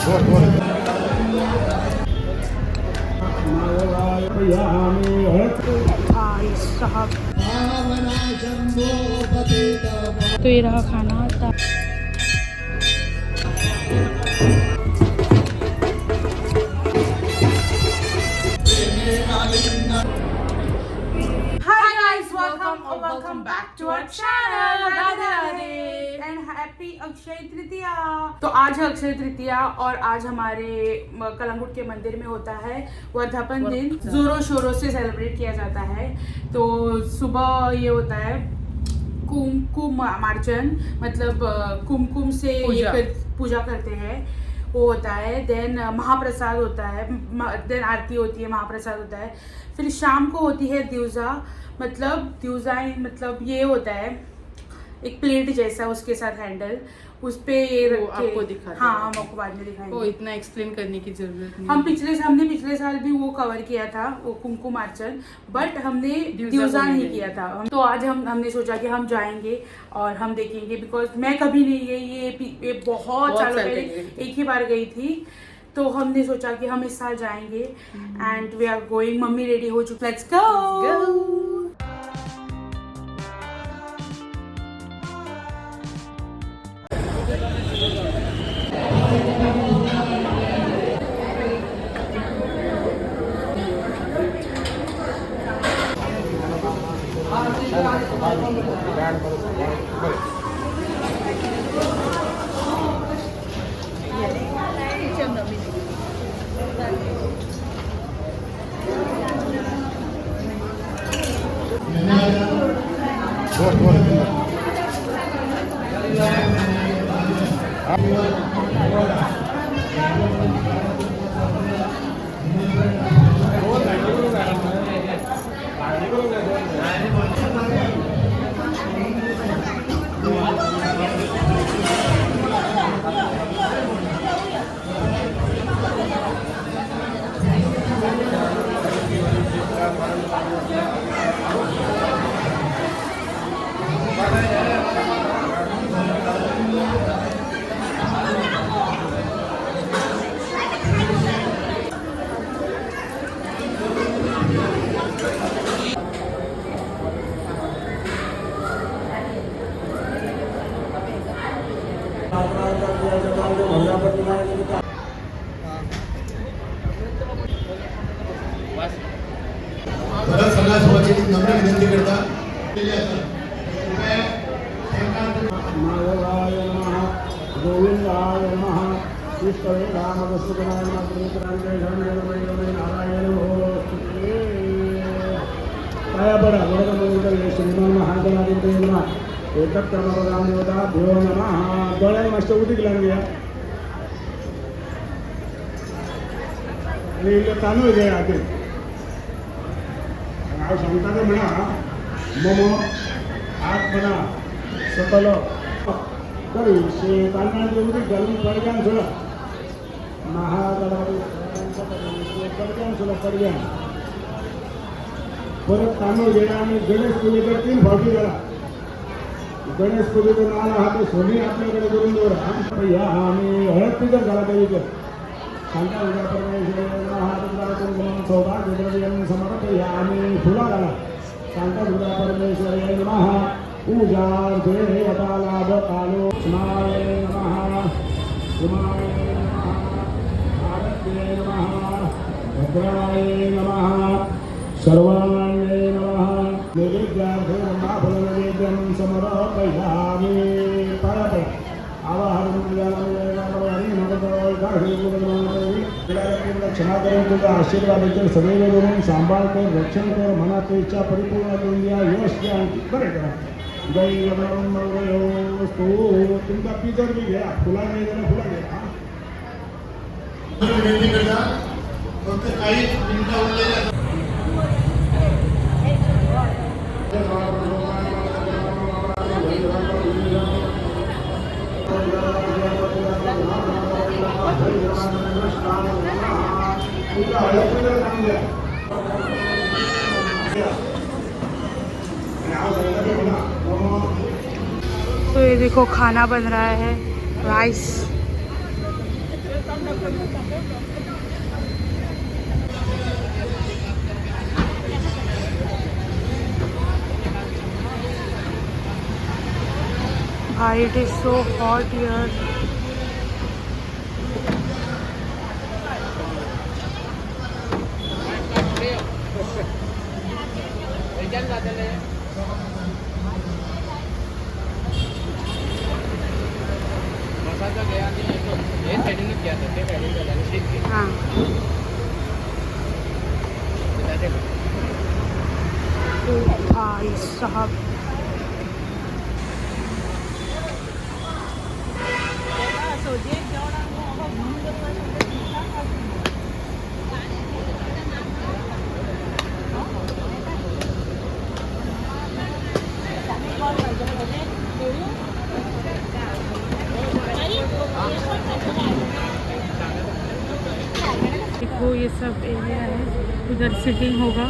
भाई साहब, तो ये रहा खाना था। Hi guys, welcome back to our channel. Radhe Radhe and happy Akshaya Tritiya. तो आज है अक्षय तृतीया और आज हमारे कलंगुट के मंदिर में होता है वर्धापन दिन। जोरों शोरों से सेलिब्रेट किया जाता है। तो सुबह ये होता है कुमकुम मार्चन, मतलब कुमकुम से पूजा करते हैं, वो होता है। देन महाप्रसाद होता है, देन आरती होती है, महाप्रसाद होता है। फिर शाम को होती है द्यूजा, मतलब ये होता है एक प्लेट जैसा, उसके साथ हैंडल, उस पे ये रख के आपको दिखा। हाँ, हम आपको बाद में दिखाएंगे। इतना एक्सप्लेन करने की जरूरत नहीं। हमने पिछले साल भी वो कवर किया था, वो कुमकुम आर्चन, बट हमने द्यूजा नहीं किया था। तो आज हमने सोचा कि हम जाएंगे और हम देखेंगे, बिकॉज मैं कभी नहीं गई, ये बहुत सालों पहले एक ही बार गई थी। तो हमने सोचा कि हम इस साल जाएंगे and we are going. Mummy ready हो चुकी, लेट्स गो। नम्र विनंती करता गोविंदाय नमः ईश्वरे रामकृष्णाय पाया पड़ा श्रीमान महाजनादित्य एकत्रमवदाभ्यो नमः। डोळ्याला मस्त उदीक लागली आणि इल्लो तांदूळ घे आधी सांगता ते म्हणा मम आत्मना सकल करी शे तांदळाचे उदीक घालून कडक्यान सोडा महागणाधिपती कडक्यान सोडा कडक्यान परत तांदूळ घ्या आणि गणेश पूजेचा 3 फावटी करा। गणेश पूजेचं नाव हा ते सोनी आपल्याकडे करून देऊ या आम्ही हळद पूजन झाला त्या शांता उद्या परमेश्वर सौभाग्य समर्पया आम्ही फुला घाला शांता उद्या परमेश्वर नमः पूजार्थे यथालाभ कालो स्माय नमः स्माय नमः आरत्ये नमः भद्राय नमः सर्वाण्ये नमः नैवेद्यार्थे ब्रह्मफलनैवेद्यं समर्पयामि। पाया क्षमा करें तुझा आशीर्वाद देते सदैव करून सांभाळ कर रक्षण कर मनात इच्छा परिपूर्ण करून द्या यश द्या बरे करा जय मंगळस्तु। तुमचा पिजर बी घ्या फुला नाही त्याला फुला घ्या विनंती करता फक्त काही मिनिटं उरलेल्या तो ये देखो खाना बन रहा है, rice Bhai, it is so hot here. हाँ भाई साहब, देखो ये सब एरिया है, उधर सिटिंग होगा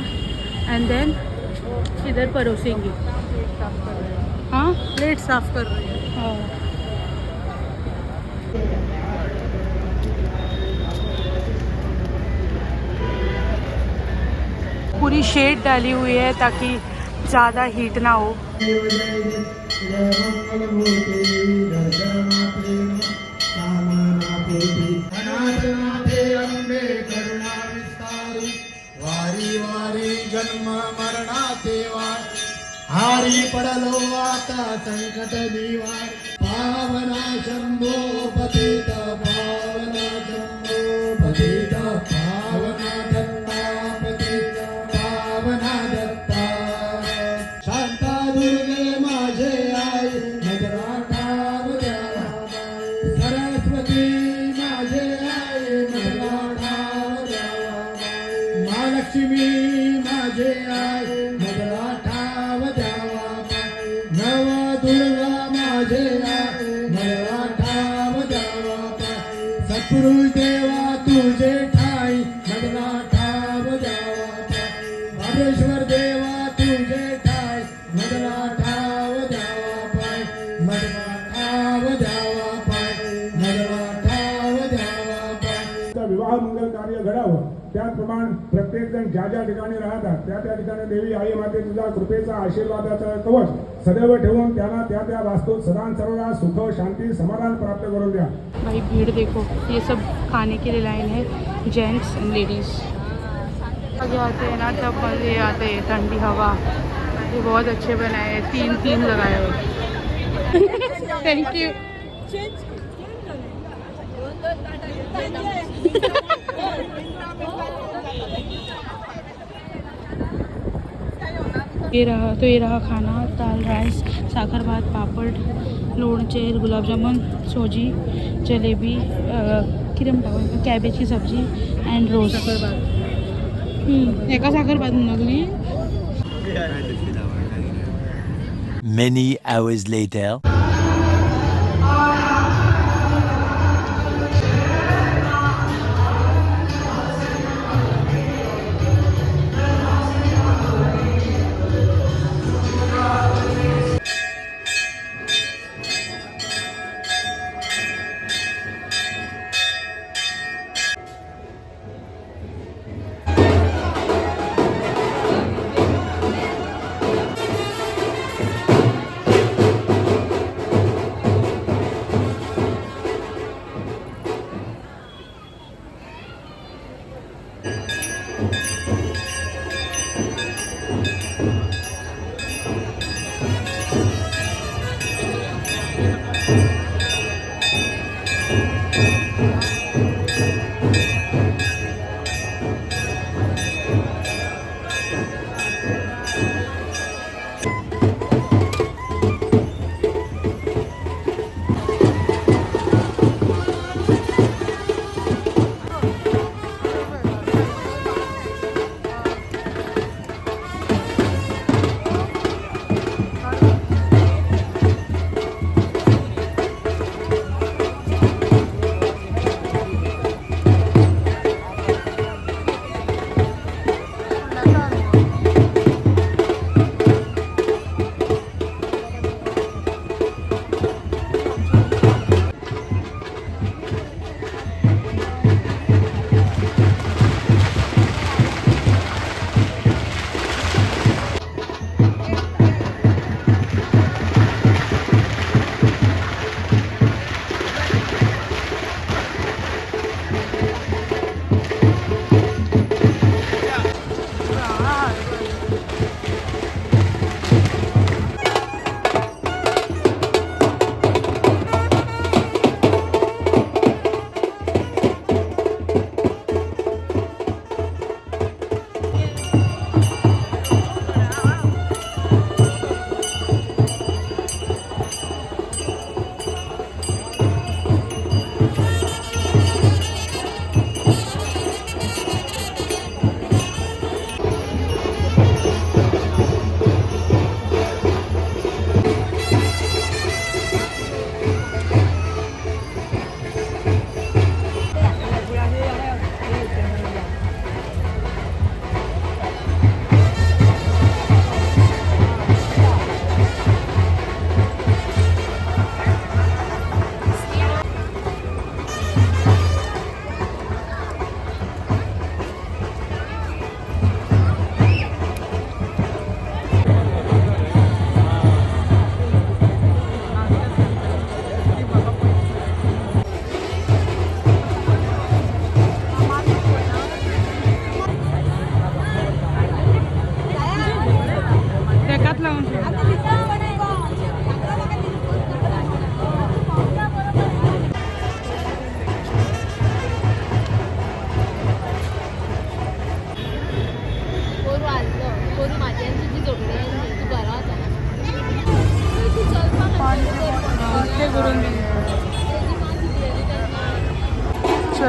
एंड देन इधर परोसेंगे। हाँ, प्लेट साफ कर रही है। हाँ। पूरी शेड डाली हुई है ताकि ज़्यादा हीट ना हो। वारी वारी जन्म मरणाचे वार हारी पडलो आता संकट निवार पावना शंभो पतित पावना शंभो पतित पावना दत्ता पतित पावना दत्ता शांता दुर्गे माझे आई नजराटा द्यावा सरस्वती माझे आई नजराटा द्यावा महालक्ष्मी माझे आई नजराटा द्यावा नव दुर्गा माझे आई नजराटा द्यावा सत्पुरुष देवा तुझे ठाई नजराटा द्यावा महाबळेश्वर देवा तुझे ठाई नजराटा द्यावा पाय नजराटा द्यावा पाय नजराटा द्यावा पाय विवाह मंगल कार्य घडावं त्याचप्रमाणे प्रत्येक जण ज्या ज्या ठिकाणी राहतात त्या त्या ठिकाणी देवी आई माते तुझा कृपेचा आशीर्वादाचा कवच सदैव ठेवून त्यांना त्या त्या वास्तूत सदा सर्वदा सुख शांती समाधान प्राप्त करून द्या। भाई भीड़ देखो, ये सब खाने के लिए लाइन है, जेंट्स एंड लेडीज। आगे आते हैं ना तब मजे आते हैं, ठंडी हवा। ये बहुत अच्छे बनाए हैं, 3 लगाए हुए। Thank you. ये रहा खाना, दाल राइस, साखर भात, पापड़, लोणचे, गुलाबजामुन, सोजी, जलेबी, किरम कैबेज की सब्जी एंड रोज। एका साखर भात लागली। Many hours later.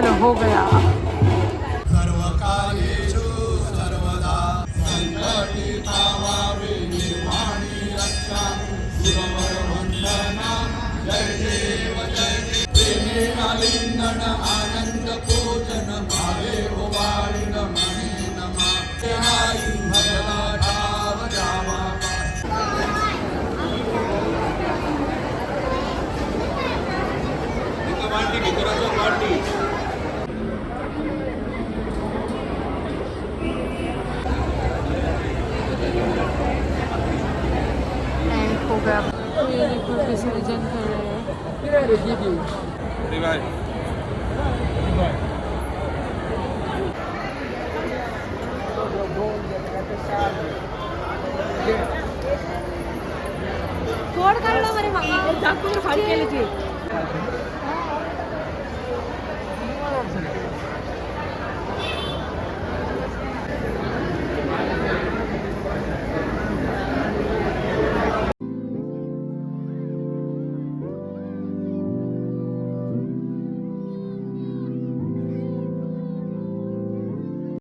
हो गया।